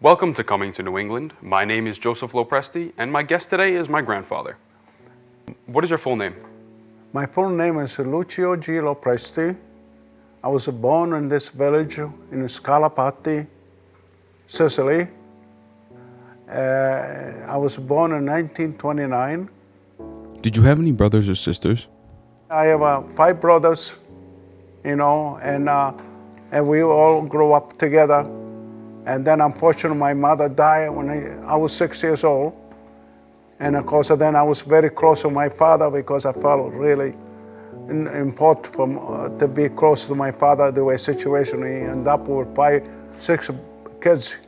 Welcome to Coming to New England. My name is Joseph LoPresti, and my guest today is my grandfather. What is your full name? My full name is Lucio G. LoPresti. I was born in this village in Scalapati, Sicily. I was born in 1929. Did you have any brothers or sisters? I have 5 brothers, and we all grew up together. And then unfortunately my mother died when I was 6 years old. And of course then I was very close to my father because I felt really important to be close to my father, the way situation. He ended up with 6 kids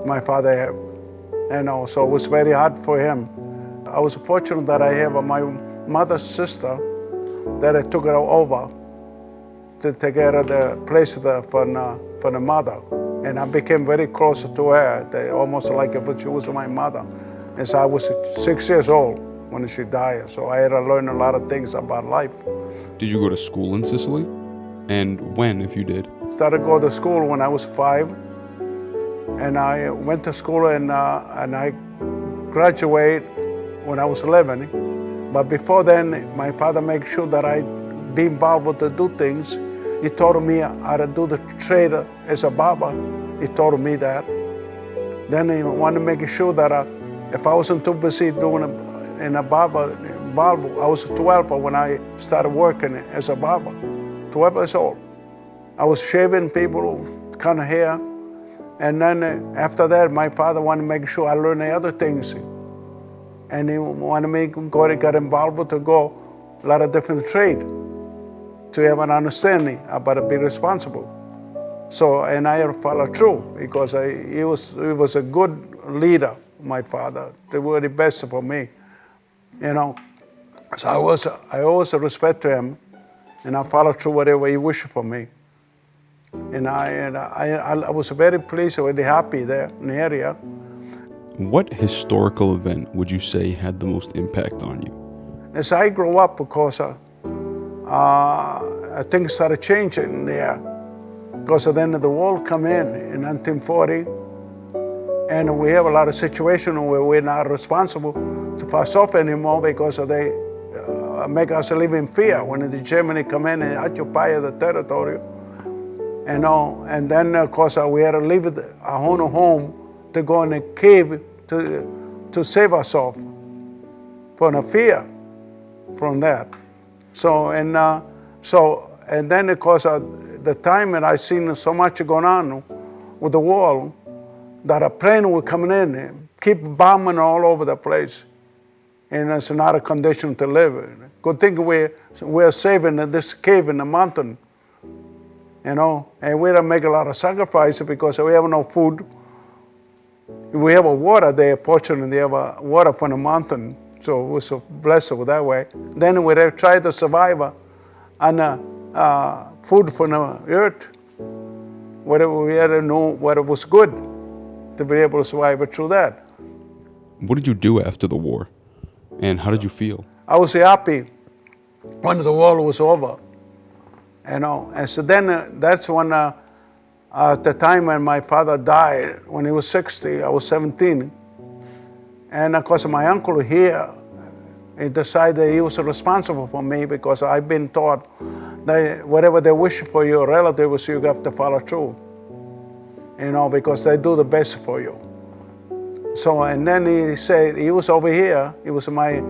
my father had. So it was very hard for him. I was fortunate that I have my mother's sister that I took her over to take care of the place for the mother. And I became very close to her, almost like if she was my mother. And so I was 6 years old when she died, so I had to learn a lot of things about life. Did you go to school in Sicily? And when, if you did? I started going to school when I was 5. And I went to school and I graduated when I was 11. But before then, my father made sure that I'd be involved to do things. He taught me how to do the trade as a barber. He taught me that. Then he wanted to make sure that if I wasn't too busy doing in a barber, I was 12 when I started working as a barber, 12 years old. I was shaving people, kind of hair. And then after that, my father wanted to make sure I learned the other things. And he wanted me to get involved to go a lot of different trade, to have an understanding about it, be responsible. So, and I followed through because he was a good leader, my father. They were the best for me, So I always respect him, and I followed through whatever he wished for me. And I was very pleased, very happy there in the area. What historical event would you say had the most impact on you? As I grew up, because things started changing there. Because then the wall come in 1940, and we have a lot of situations where we're not responsible to pass off anymore because they make us live in fear when the Germany come in and occupy the territory. And then of course we had to leave our own home to go in a cave to save ourselves from the fear from that. And then of course the time that I seen so much going on with the wall, that a plane was coming in and keep bombing all over the place. And it's not a condition to live. Good thing we're safe in this cave in the mountain, and we don't make a lot of sacrifices because we have no food. We have water there, fortunately they have water from the mountain, so we're so blessed with that way. Then we try to survive on food from the earth, whatever we had to know what it was good to be able to survive through that. What did you do after the war, and how did you feel? I was happy when the war was over, And so then that's when, at the time when my father died, when he was 60, I was 17. And of course my uncle here, he decided he was responsible for me because I've been taught that whatever they wish for your relatives, you have to follow through. Because they do the best for you. So, and then he said, he was over here, he was my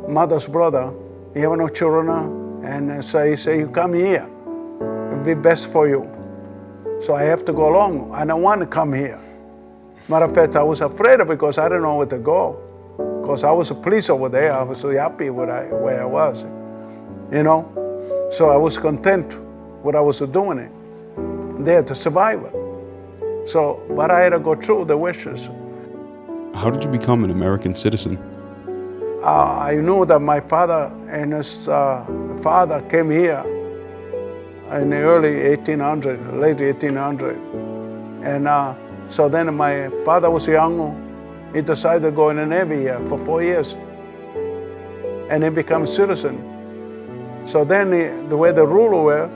mother's brother, he have no children, and so he said, you come here, it'll be best for you. So I have to go along, I don't want to come here. Matter of fact, I was afraid because I didn't know where to go. Because I was a police over there, I was so happy where I was, So I was content what I was doing there to survive it. So, but I had to go through the wishes. How did you become an American citizen? I knew that my father and his father came here in the early 1800, late 1800. And so then my father was young. He decided to go in the Navy here for 4 years. And he became a citizen. So then the way the rule were,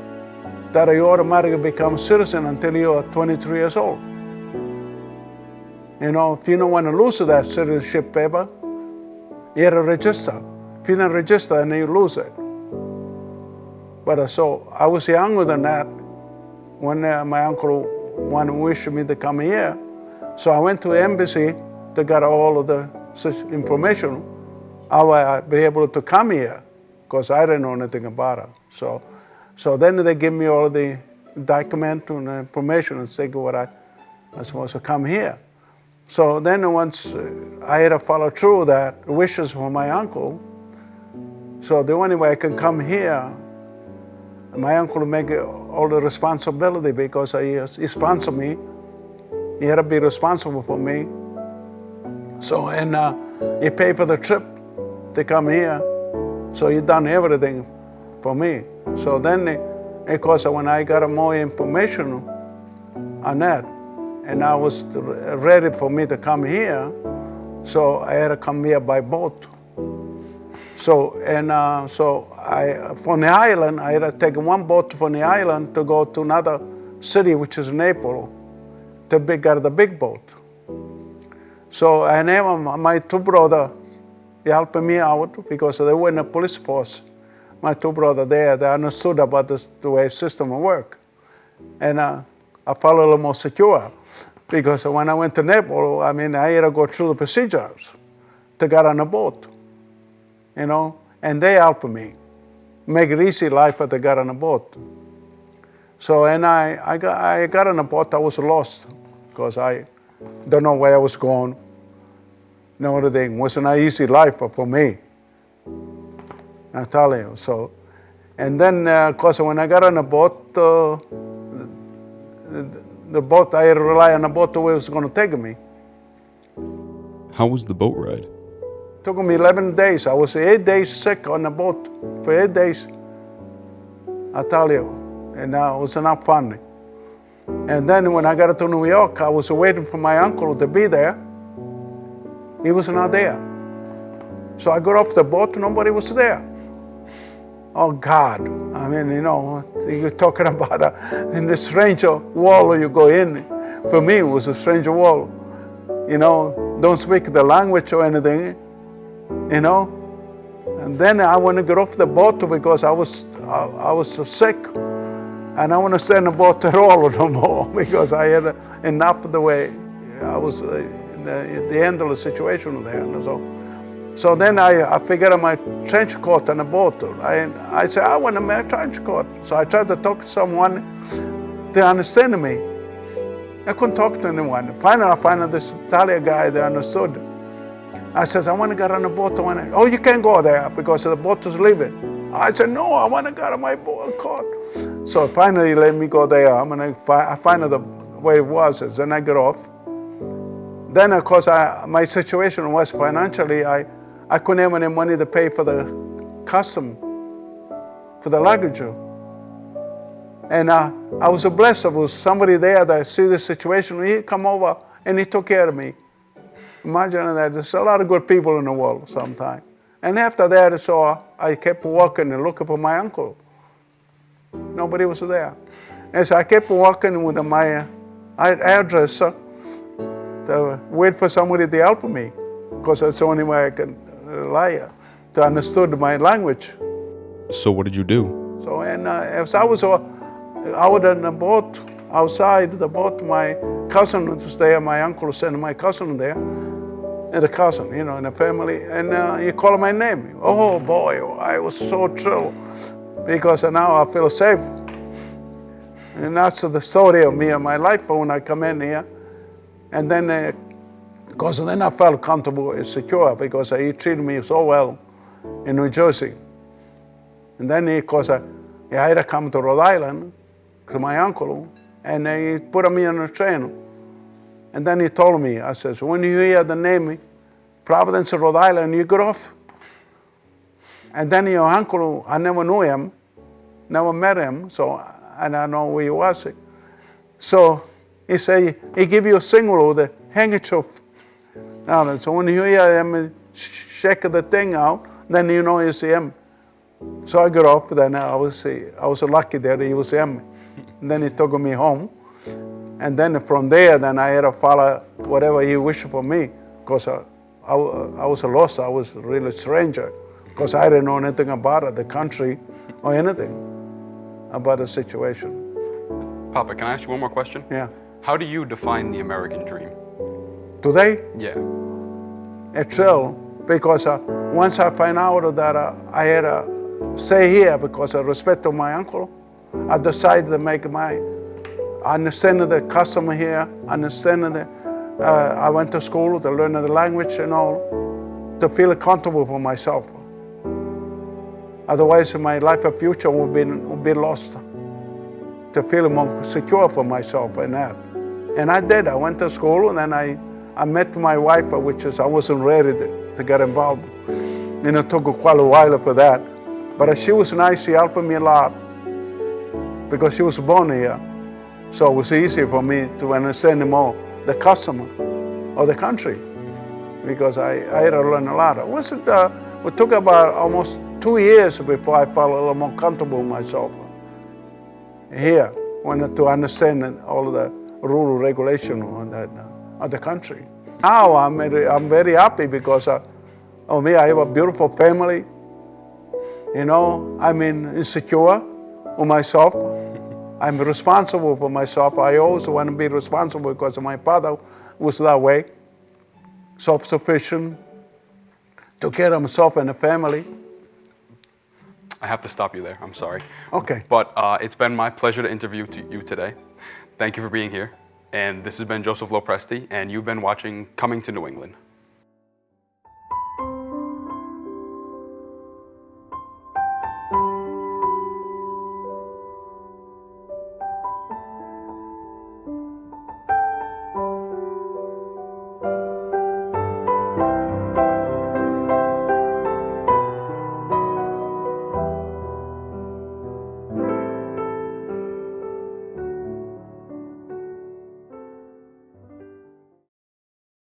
that you automatically become a citizen until you are 23 years old. You know, if you don't want to lose that citizenship paper, you have to register. If you don't register, then you lose it. But so I was younger than that when my uncle wished me to come here. So I went to the embassy to get all of the information. I would be able to come here because I didn't know anything about it. So then they give me all the document and information and say what I was supposed to come here. So then once I had to follow through that wishes for my uncle, so the only way I can come here, my uncle make all the responsibility because he sponsored me. He had to be responsible for me. So, and he paid for the trip to come here. So he done everything for me. So then, of course, when I got more information on that, and I was ready for me to come here, so I had to come here by boat. So, from the island, I had to take one boat from the island to go to another city, which is Naples, to get the big boat. So I have my two brothers helping me out because they were in the police force. My two brothers there, they understood about the way the system work. And I felt a little more secure because when I went to Naples, I had to go through the procedures to get on a boat, you know, and they helped me make it easy life to get on a boat. So, and I got on a boat, I was lost because I don't know where I was going. No other thing. It wasn't an easy life for me. I tell you. So, and then, of course, when I got on the boat, the boat, I had to rely on the boat where it was going to take me. How was the boat ride? It took me 11 days. I was 8 days sick on the boat. For 8 days, I tell you. And it was not fun. And then when I got to New York, I was waiting for my uncle to be there. He was not there. So I got off the boat, nobody was there. Oh God, you know, you're talking about in the strange world you go in. For me, it was a strange world. You know, don't speak the language or anything, you know. And then I want to get off the boat because I was sick. And I want to stay in the boat at all no more because I had enough of the way I was the end of the situation there. So then I figured out my trench coat on the boat. I said, I want a trench coat. So I tried to talk to someone to understand me. I couldn't talk to anyone. Finally, I found this Italian guy that understood. I said, I want to get on the boat. Oh, you can't go there because the boat is leaving. I said, no, I want to get on my coat. So finally, he let me go there. I find out the way it was. Then I get off. Then, of course, my situation was financially, I couldn't have any money to pay for the custom, for the luggage. And I was blessed. There was somebody there that see the situation. He come over and he took care of me. Imagine that. There's a lot of good people in the world sometimes. And after that, so I kept walking and looking for my uncle. Nobody was there. And so I kept walking with my address to wait for somebody to help me, because that's the only way I can rely to understand my language. So what did you do? So, and as I was out on the boat, outside the boat, my cousin was there, my uncle sent my cousin there, and the cousin, you know, in the family, and he called my name. Oh boy, I was so thrilled, because now I feel safe. And that's the story of me and my life when I come in here. And then, because then I felt comfortable and secure, because he treated me so well in New Jersey. And then, of course, I had to come to Rhode Island to my uncle, and he put me on a train. And then he told me, I says, when you hear the name Providence, Rhode Island, you get off. And then your uncle, I never knew him, never met him, so I don't know where he was. So he said, he give you a signal with a handkerchief. Now, so when you hear him shake the thing out, then you know it's him. So I got off, then I was lucky that he was him. And then he took me home. And then from there, then I had to follow whatever he wished for me, because I was lost. I was really stranger, because I didn't know anything about it, the country or anything about the situation. Papa, can I ask you one more question? Yeah. How do you define the American dream? Today, Yeah. it's real, because once I find out that I had to stay here because of respect to my uncle, I decided to make understand the custom here, I went to school to learn the language and all, to feel comfortable for myself. Otherwise, my life and future would be lost. To feel more secure for myself and that. And I did. I went to school, and then I met my wife, which is I wasn't ready to get involved. And it took quite a while for that. But she was nice. She helped me a lot because she was born here. So it was easy for me to understand more the custom of the country, because I had to learn a lot. It took about almost 2 years before I felt a little more comfortable myself here, to understand all the rule regulation of the country. Now I'm very happy because of me. I have a beautiful family. I'm insecure with myself. I'm responsible for myself. I always want to be responsible because my father was that way, self-sufficient, took care of himself and the family. I have to stop you there. I'm sorry. Okay. But it's been my pleasure to interview you today. Thank you for being here. And this has been Joseph LoPresti, and you've been watching Coming to New England.